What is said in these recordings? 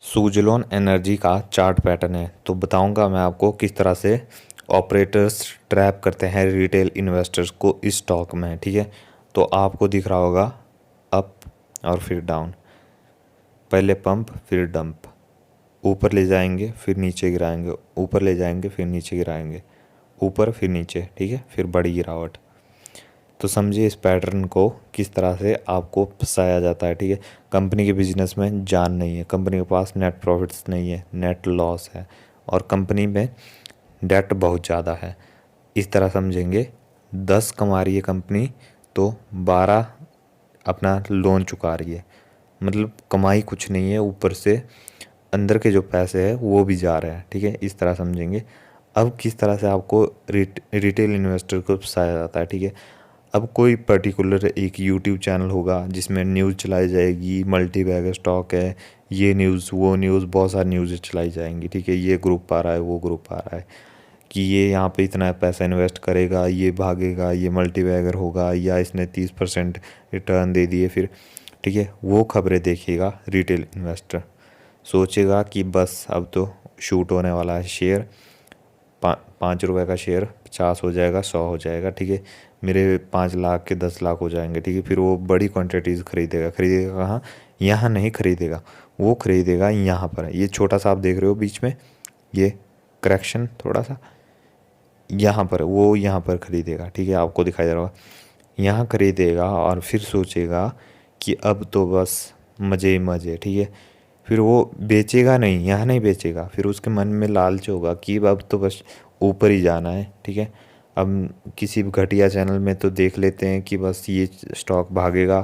Suzlon energy का chart pattern है। तो बताऊंगा मैं आपको किस तरह से ऑपरेटर्स ट्रैप करते हैं रिटेल इन्वेस्टर्स को इस स्टॉक में। ठीक है, तो आपको दिख रहा होगा अप और फिर डाउन, पहले पंप फिर डंप, ऊपर ले जाएंगे फिर नीचे गिराएंगे, ऊपर ले जाएंगे फिर नीचे गिराएंगे, ऊपर फिर नीचे। ठीक है, फिर बड़ी गिरावट। तो समझिए इस पैटर्न को किस तरह से आपको फंसाया जाता है। ठीक है, कंपनी के बिजनेस में जान नहीं है, कंपनी के पास नेट प्रॉफिट्स नहीं है, नेट लॉस है, और कंपनी में डेट बहुत ज़्यादा है। इस तरह समझेंगे 10 कमा रही है कंपनी तो 12 अपना लोन चुका रही है, मतलब कमाई कुछ नहीं है, ऊपर से अंदर के जो पैसे हैं वो भी जा रहे हैं। ठीक है, इस तरह समझेंगे। अब किस तरह से आपको रिटेल इन्वेस्टर को फंसाया जाता है। ठीक है, अब कोई पर्टिकुलर एक यूट्यूब चैनल होगा जिसमें न्यूज़ चलाई जाएगी, मल्टी बैग स्टॉक है, ये न्यूज़ वो न्यूज़, बहुत सारी न्यूज़ चलाई जाएंगी। ठीक है, ये ग्रुप आ रहा है, वो ग्रुप आ रहा है कि ये यहाँ पे इतना पैसा इन्वेस्ट करेगा, ये भागेगा, ये मल्टी बैगर होगा, या इसने 30% रिटर्न दे दिए फिर। ठीक है, वो खबरें देखिएगा रिटेल इन्वेस्टर, सोचेगा कि बस अब तो शूट होने वाला है शेयर, 5 रुपये का शेयर 50 हो जाएगा, 100 हो जाएगा। ठीक है, मेरे 5 लाख के 10 लाख हो जाएंगे। ठीक है, फिर वो बड़ी क्वांटिटीज़ खरीदेगा। खरीदेगा कहाँ? यहाँ नहीं खरीदेगा, वो खरीदेगा यहाँ पर। ये छोटा सा आप देख रहे हो बीच में ये करेक्शन थोड़ा सा, यहाँ पर वो यहाँ पर खरीदेगा। ठीक है, आपको दिखाई दे रहा होगा, यहाँ खरीदेगा और फिर सोचेगा कि अब तो बस मज़े ही मज़े। ठीक है, फिर वो बेचेगा नहीं, यहाँ नहीं बेचेगा, फिर उसके मन में लालच होगा कि अब तो बस ऊपर ही जाना है। ठीक है, अब किसी भी घटिया चैनल में तो देख लेते हैं कि बस ये स्टॉक भागेगा,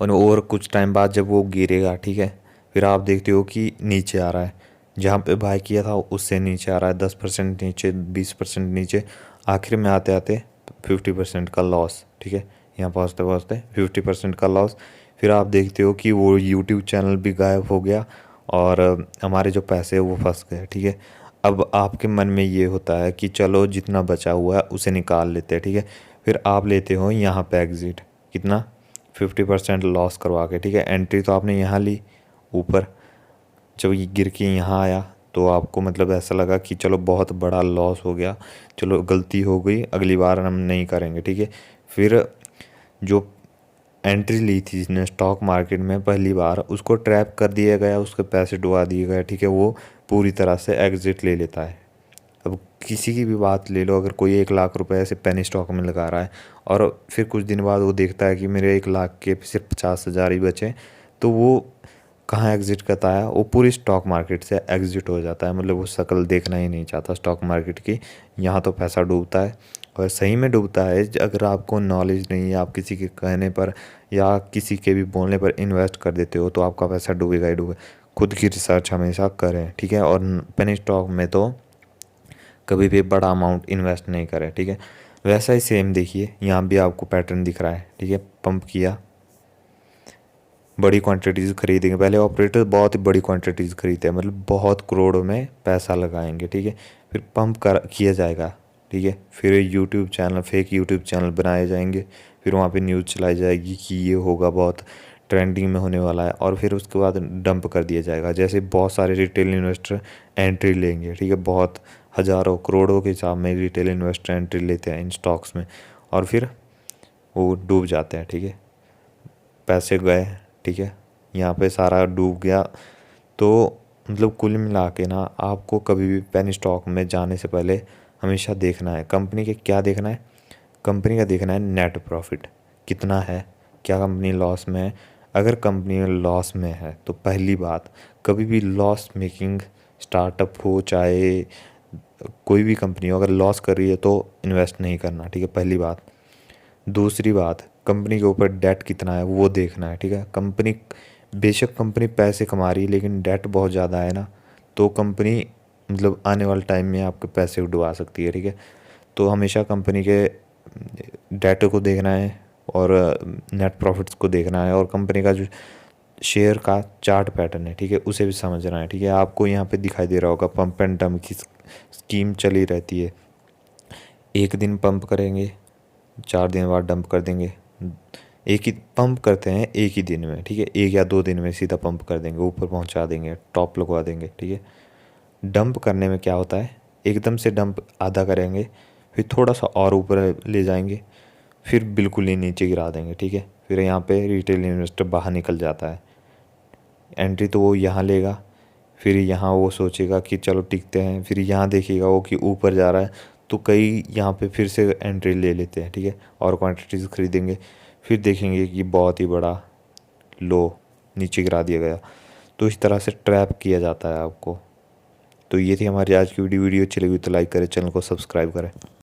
और कुछ टाइम बाद जब वो गिरेगा, ठीक है, फिर आप देखते हो कि नीचे आ रहा है, जहाँ पे बाय किया था उससे नीचे आ रहा है, 10% नीचे, 20% नीचे, आखिर में आते आते 50% का लॉस। ठीक है, यहाँ पहुँचते पहुँचते 50% का लॉस। फिर आप देखते हो कि वो यूट्यूब चैनल भी गायब हो गया और हमारे जो पैसे हैं वो फंस गए। ठीक है, अब आपके मन में ये होता है कि चलो जितना बचा हुआ है उसे निकाल लेते हैं। ठीक है, फिर आप लेते हो यहाँ पे एग्ज़िट, कितना? 50% लॉस करवा के। ठीक है, एंट्री तो आपने यहाँ ली ऊपर, जब ये गिर के यहाँ आया तो आपको मतलब ऐसा लगा कि चलो बहुत बड़ा लॉस हो गया, चलो गलती हो गई, अगली बार हम नहीं करेंगे। ठीक है, फिर जो एंट्री ली थी जिसने स्टॉक मार्केट में पहली बार, उसको ट्रैप कर दिया गया, उसके पैसे डुबा दिए गए। ठीक है, वो पूरी तरह से एग्ज़िट ले लेता है। अब किसी की भी बात ले लो, अगर कोई 1 लाख रुपए ऐसे पेनी स्टॉक में लगा रहा है और फिर कुछ दिन बाद वो देखता है कि मेरे 1 लाख के सिर्फ 50,000 ही बचे, तो वो कहाँ एग्ज़िट करता है? वो पूरी स्टॉक मार्केट से एग्ज़िट हो जाता है। मतलब वो शक्ल देखना ही नहीं चाहता स्टॉक मार्केट की। यहाँ तो पैसा डूबता है, और सही में डूबता है। अगर आपको नॉलेज नहीं है, आप किसी के कहने पर या किसी के भी बोलने पर इन्वेस्ट कर देते हो, तो आपका पैसा डूबेगा ही डूबेगा। खुद की रिसर्च हमेशा करें। ठीक है, और पेनी स्टॉक में तो कभी भी बड़ा अमाउंट इन्वेस्ट नहीं करें। ठीक है, वैसा ही सेम देखिए यहाँ भी आपको पैटर्न दिख रहा है। ठीक है, पंप किया, बड़ी क्वांटिटीज़ खरीदेंगे, पहले ऑपरेटर बहुत ही बड़ी क्वांटिटीज़ खरीदते हैं, मतलब बहुत करोड़ों में पैसा लगाएंगे। ठीक है, फिर पंप कर किया जाएगा। ठीक है, फिर YouTube channel, fake YouTube channel बनाए जाएंगे, फिर वहाँ पे न्यूज़ चलाई जाएगी कि ये होगा, बहुत ट्रेंडिंग में होने वाला है, और फिर उसके बाद डंप कर दिया जाएगा। जैसे बहुत सारे रिटेल इन्वेस्टर एंट्री लेंगे। ठीक है, बहुत हज़ारों करोड़ों के हिसाब में रिटेल इन्वेस्टर एंट्री लेते हैं इन स्टॉक्स में, और फिर वो डूब जाते हैं। ठीक है, पैसे गए। ठीक है, यहाँ पे सारा डूब गया। तो मतलब कुल मिला के ना, आपको कभी भी पेनी स्टॉक में जाने से पहले हमेशा देखना है कंपनी के, क्या देखना है? कंपनी का देखना है नेट प्रॉफिट कितना है, क्या कंपनी लॉस में है? अगर कंपनी लॉस में है तो पहली बात, कभी भी लॉस मेकिंग स्टार्टअप हो, चाहे कोई भी कंपनी हो, अगर लॉस कर रही है तो इन्वेस्ट नहीं करना। ठीक है, पहली बात। दूसरी बात, कंपनी के ऊपर डेट कितना है वो देखना है। ठीक है, कंपनी, बेशक कंपनी पैसे कमा रही है लेकिन डेट बहुत ज़्यादा है ना, तो कंपनी मतलब आने वाले टाइम में आपके पैसे डुबा सकती है। ठीक है, तो हमेशा कंपनी के डेट को देखना है और नेट प्रॉफिट्स को देखना है, और कंपनी का जो शेयर का चार्ट पैटर्न है, ठीक है, उसे भी समझना है। ठीक है, आपको यहाँ पे दिखाई दे रहा होगा पंप एंड डंप की स्कीम चली रहती है। एक दिन पंप करेंगे, 4 दिन बाद डंप कर देंगे, एक ही पंप करते हैं एक ही दिन में, ठीक है, 1 या 2 दिन में सीधा पंप कर देंगे, ऊपर पहुंचा देंगे, टॉप लगवा देंगे, ठीक है। डंप करने में क्या होता है, एकदम से डंप आधा करेंगे, फिर थोड़ा सा और ऊपर ले जाएंगे, फिर बिल्कुल ही नीचे गिरा देंगे, ठीक है। फिर यहाँ पे रिटेल इन्वेस्टर बाहर निकल जाता है। एंट्री तो वो यहाँ लेगा, फिर यहाँ वो सोचेगा कि चलो टिकते हैं, फिर यहाँ देखिएगा वो कि ऊपर जा रहा है, तो कई यहाँ पे फिर से एंट्री ले लेते हैं, ठीक है, और क्वांटिटीज़ खरीदेंगे। फिर देखेंगे कि बहुत ही बड़ा लो नीचे गिरा दिया गया। तो इस तरह से ट्रैप किया जाता है आपको। तो ये थी हमारी आज की वीडियो अच्छी लगी तो लाइक करें, चैनल को सब्सक्राइब करें।